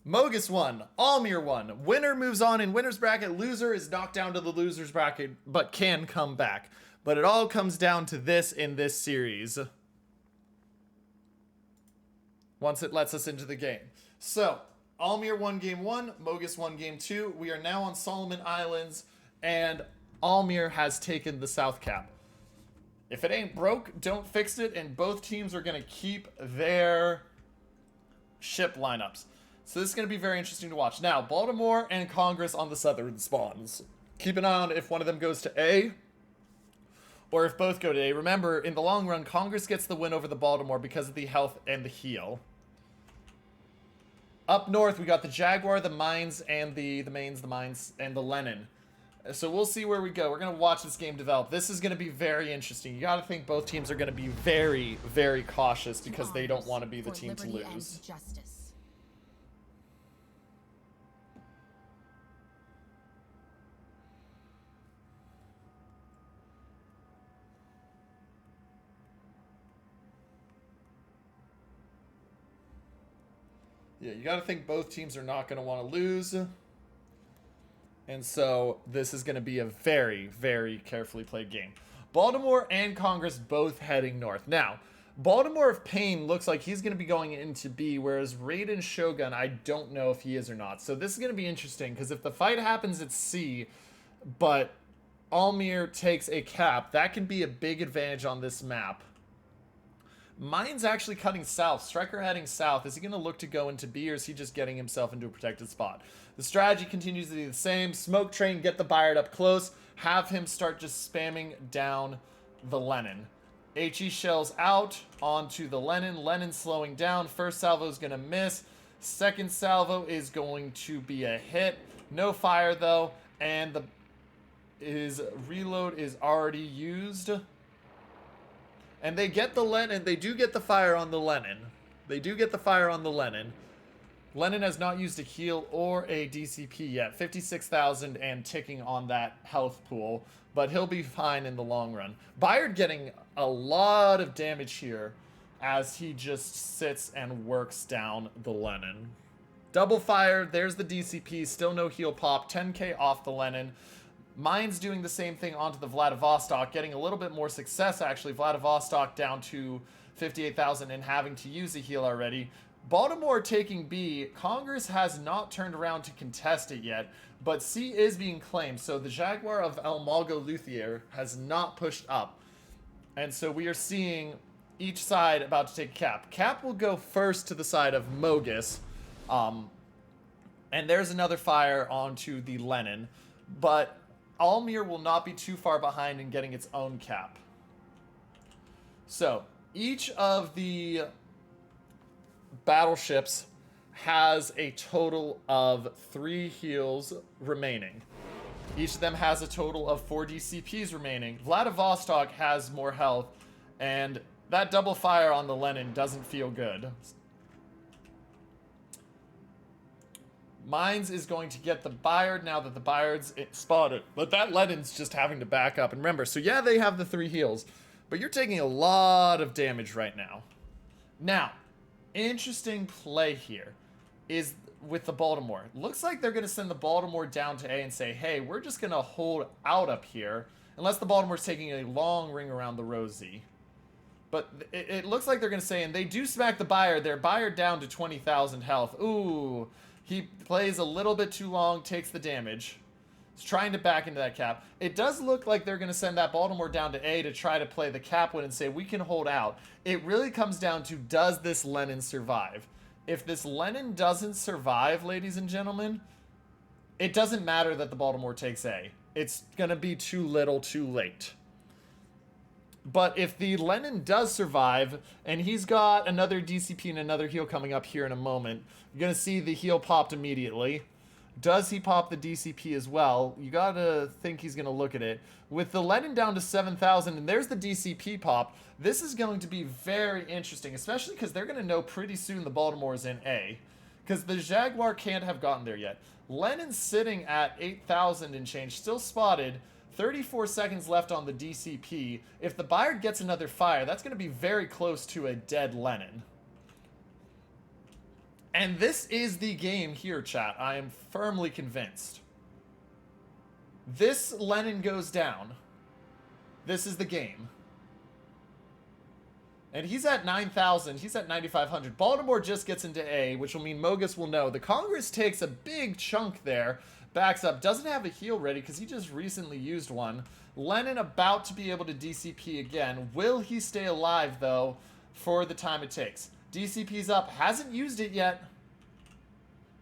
Mogus won. ALMIR won. Winner moves on in winner's bracket. Loser is knocked down to the loser's bracket, but can come back. But it all comes down to this in this series. Once it lets us into the game. So, ALMIR won game 1. Mogus won game 2. We are now on Solomon Islands, and ALMIR has taken the South Cap. If it ain't broke, don't fix it, and both teams are going to keep their ship lineups. So this is going to be very interesting to watch. Now, Baltimore and Congress on the southern spawns. Keep an eye on if one of them goes to A, or if both go to A. Remember, in the long run, Congress gets the win over the Baltimore because of the health and the heal. Up north, we got the Jaguar, the Mines, and the Mines, and the Lenin. So we'll see where we go. We're going to watch this game develop. This is going to be very interesting. You got to think both teams are going to be very, very cautious because they don't want to be the team to lose. Yeah, you got to think both teams are not going to want to lose. And so this is going to be a very, very carefully played game. Baltimore and Congress both heading north. Now, Baltimore of Pain looks like he's going to be going into B, whereas Raiden Shogun, I don't know if he is or not. So this is going to be interesting, because if the fight happens at C, but ALMIR takes a cap, that can be a big advantage on this map. Mine's actually cutting south. Striker heading south. Is he going to look to go into B, or is he just getting himself into a protected spot? The strategy continues to be the same. Smoke train, get the Bayard up close. Have him start just spamming down the Lenin. HE shells out onto the Lenin. Lenin slowing down. First salvo is going to miss. Second salvo is going to be a hit. No fire, though. And his reload is already used. And they get the Lenin. They do get the fire on the Lenin. They do get the fire on the Lenin. Lenin has not used a heal or a DCP yet. 56,000 and ticking on that health pool. But he'll be fine in the long run. Bayard getting a lot of damage here as he just sits and works down the Lenin. Double fire. There's the DCP. Still no heal pop. 10k off the Lenin. Mine's doing the same thing onto the Vladivostok, getting a little bit more success, actually. Vladivostok down to 58,000 and having to use a heal already. Baltimore taking B. Congress has not turned around to contest it yet, but C is being claimed. So the Jaguar of El Mago Luthier has not pushed up. And so we are seeing each side about to take cap. Cap will go first to the side of Mogus. And there's another fire onto the Lenin. But ALMIR will not be too far behind in getting its own cap. So, each of the battleships has a total of 3 heals remaining. Each of them has a total of 4 DCPs remaining. Vladivostok has more health, and that double fire on the Lenin doesn't feel good. Mines is going to get the Bayard now that the Bayard's spotted. But that Lenin's just having to back up. And remember, so yeah, they have the 3 heals. But you're taking a lot of damage right now. Now, interesting play here is with the Baltimore. Looks like they're going to send the Baltimore down to A and say, hey, we're just going to hold out up here. Unless the Baltimore's taking a long ring around the Rosie. But it looks like they're going to say, and they do smack the Bayard there. Bayard down to 20,000 health. Ooh. He plays a little bit too long, takes the damage. He's trying to back into that cap. It does look like they're going to send that Baltimore down to A to try to play the cap win and say, we can hold out. It really comes down to, does this Lenin survive? If this Lenin doesn't survive, ladies and gentlemen, it doesn't matter that the Baltimore takes A. It's going to be too little, too late. But if the Lenin does survive, and he's got another DCP and another heal coming up here in a moment, you're going to see the heal popped immediately. Does he pop the DCP as well? You got to think he's going to look at it. With the Lenin down to 7,000, and there's the DCP pop, this is going to be very interesting, especially because they're going to know pretty soon the Baltimore is in A. Because the Jaguar can't have gotten there yet. Lenin's sitting at 8,000 and change, still spotted. 34 seconds left on the DCP. If the Bayard gets another fire, that's going to be very close to a dead Lenin. And this is the game here, chat. I am firmly convinced. This Lenin goes down. This is the game. And he's at 9,000. He's at 9,500. Baltimore just gets into A, which will mean Mogus will know. The Congress takes a big chunk there. Backs up. Doesn't have a heal ready because he just recently used one. Lenin about to be able to DCP again. Will he stay alive, though, for the time it takes? DCP's up. Hasn't used it yet.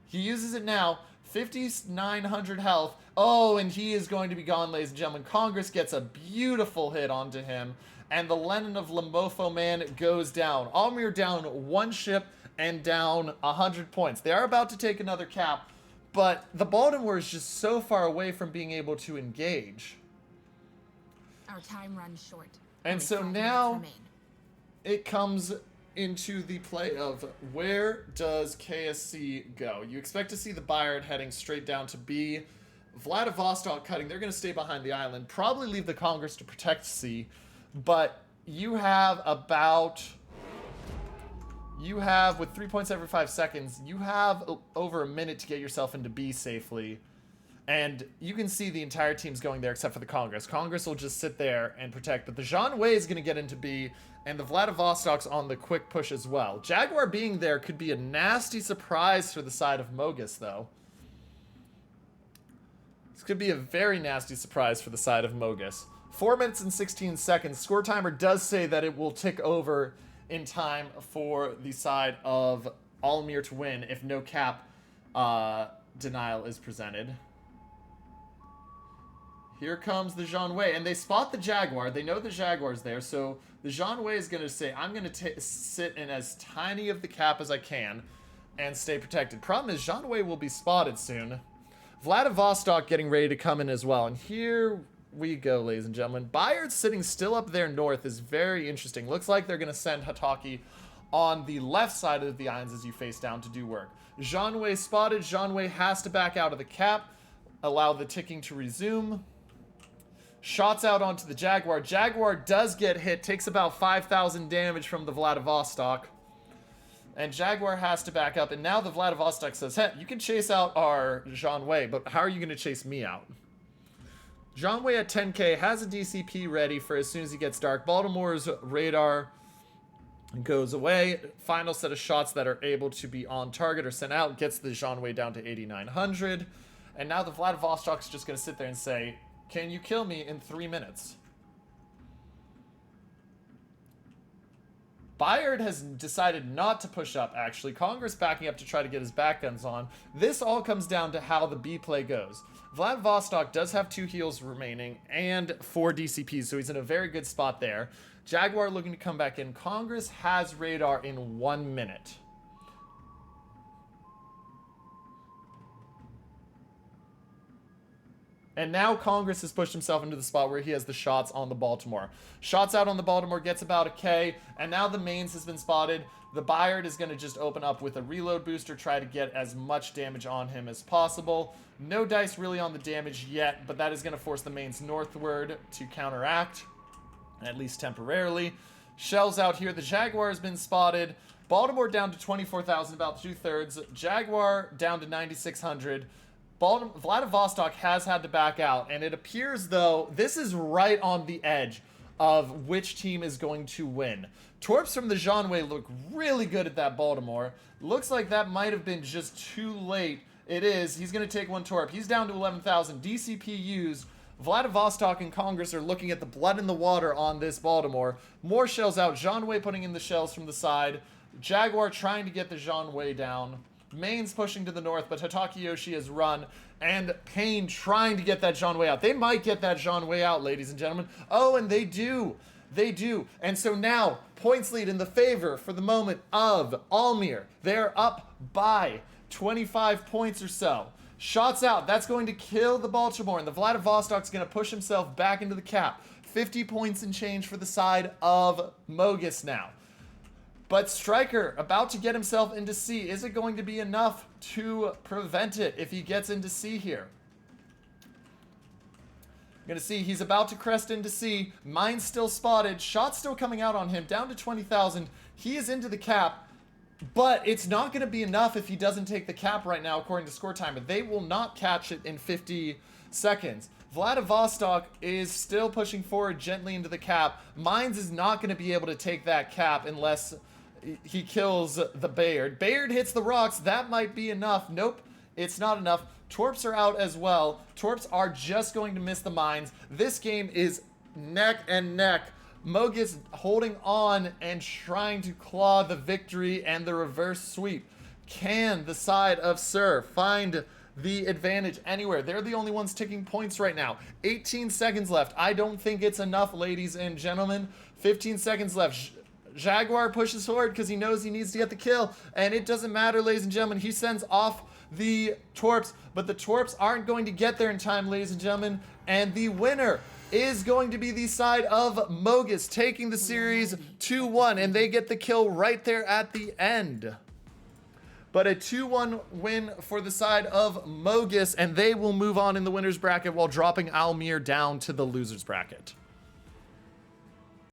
He uses it now. 5,900 health. Oh, and he is going to be gone, ladies and gentlemen. Congress gets a beautiful hit onto him. And the Lenin of Lamofo Man goes down. ALMIR down 1 ship and down 100 points. They are about to take another cap, but the Baltimore is just so far away from being able to engage. Our time runs short. And so now it comes into the play of where does KSC go? You expect to see the Bayard heading straight down to B. Vladivostok cutting. They're going to stay behind the island. Probably leave the Congress to protect C. But you have about... with 3 points every 5 seconds, you have over a minute to get yourself into B safely. And you can see the entire team's going there except for the Congress. Congress will just sit there and protect. But the Jean Wei is going to get into B, and the Vladivostok's on the quick push as well. Jaguar being there could be a nasty surprise for the side of Mogus, though. This could be a very nasty surprise for the side of Mogus. 4 minutes and 16 seconds. Score timer does say that it will tick over in time for the side of ALMIR to win if no cap denial is presented. Here comes the Jean Wei, and they spot the Jaguar. They know the Jaguar's there, so the Jean Wei is going to say, I'm going to sit in as tiny of the cap as I can and stay protected. Problem is, Jean Wei will be spotted soon. Vladivostok getting ready to come in as well, and here we go, ladies and gentlemen. Bayard sitting still up there north is very interesting. Looks like they're going to send Hataki on the left side of the islands as you face down to do work. Jean Wei spotted. Jean Wei has to back out of the cap, allow the ticking to resume. Shots out onto the Jaguar. Jaguar does get hit, takes about 5,000 damage from the Vladivostok. And Jaguar has to back up, and now the Vladivostok says, hey, you can chase out our Jean Wei, but how are you going to chase me out? Jean Wei at 10k has a DCP ready for as soon as he gets dark. Baltimore's radar goes away. Final set of shots that are able to be on target or sent out gets the Jean Wei down to 8,900. And now the Vladivostok's just going to sit there and say, can you kill me in 3 minutes? Bayard has decided not to push up, actually. Congress backing up to try to get his back guns on. This all comes down to how the B play goes. Vladivostok does have 2 heals remaining and 4 DCPs, so he's in a very good spot there. Jaguar looking to come back in. Congress has radar in 1 minute. And now Congress has pushed himself into the spot where he has the shots on the Baltimore. Shots out on the Baltimore, gets about a K, and now the mains has been spotted. The Bayard is going to just open up with a reload booster, try to get as much damage on him as possible. No dice really on the damage yet, but that is going to force the mains northward to counteract, at least temporarily. Shells out here. The Jaguar has been spotted. Baltimore down to 24,000, about 2/3. Jaguar down to 9,600. Vladivostok has had to back out, and it appears, though, this is right on the edge of which team is going to win. Torps from the Jean Wei look really good at that Baltimore. Looks like that might have been just too late. It is. He's going to take 1 Torp. He's down to 11,000. DCP used. Vladivostok and Congress are looking at the blood in the water on this Baltimore. More shells out. Jean Wei putting in the shells from the side. Jaguar trying to get the Jean Wei down. Main's pushing to the north, but Hataki Yoshi has run, and Payne trying to get that Jean Wei out. They might get that Jean Wei out, ladies and gentlemen. Oh, and they do. They do. And so now, points lead in the favor for the moment of ALMIR. They're up by 25 points or so. Shots out. That's going to kill the Baltimore, and the Vladivostok's going to push himself back into the cap. 50 points and change for the side of Mogus now. But Stryker, about to get himself into C, is it going to be enough to prevent it if he gets into C here? You're going to see he's about to crest into C. Mine's still spotted. Shots still coming out on him. Down to 20,000. He is into the cap. But it's not going to be enough if he doesn't take the cap right now, according to Score Timer. They will not catch it in 50 seconds. Vladivostok is still pushing forward gently into the cap. Mines is not going to be able to take that cap unless he kills the Bayard. Bayard hits the rocks. That might be enough. Nope, it's not enough. Torps are out as well. Torps are just going to miss the mines. This game is neck and neck. Mogus holding on and trying to claw the victory and the reverse sweep. Can the side of Sir find the advantage anywhere? They're the only ones taking points right now. 18 seconds left. I don't think it's enough, ladies and gentlemen. 15 seconds left. Jaguar pushes forward because he knows he needs to get the kill. And it doesn't matter, ladies and gentlemen. He sends off the Torps, but the Torps aren't going to get there in time, ladies and gentlemen. And the winner is going to be the side of Mogus, taking the series 2-1, and they get the kill right there at the end. But a 2-1 win for the side of Mogus, and they will move on in the winner's bracket while dropping ALMIR down to the loser's bracket.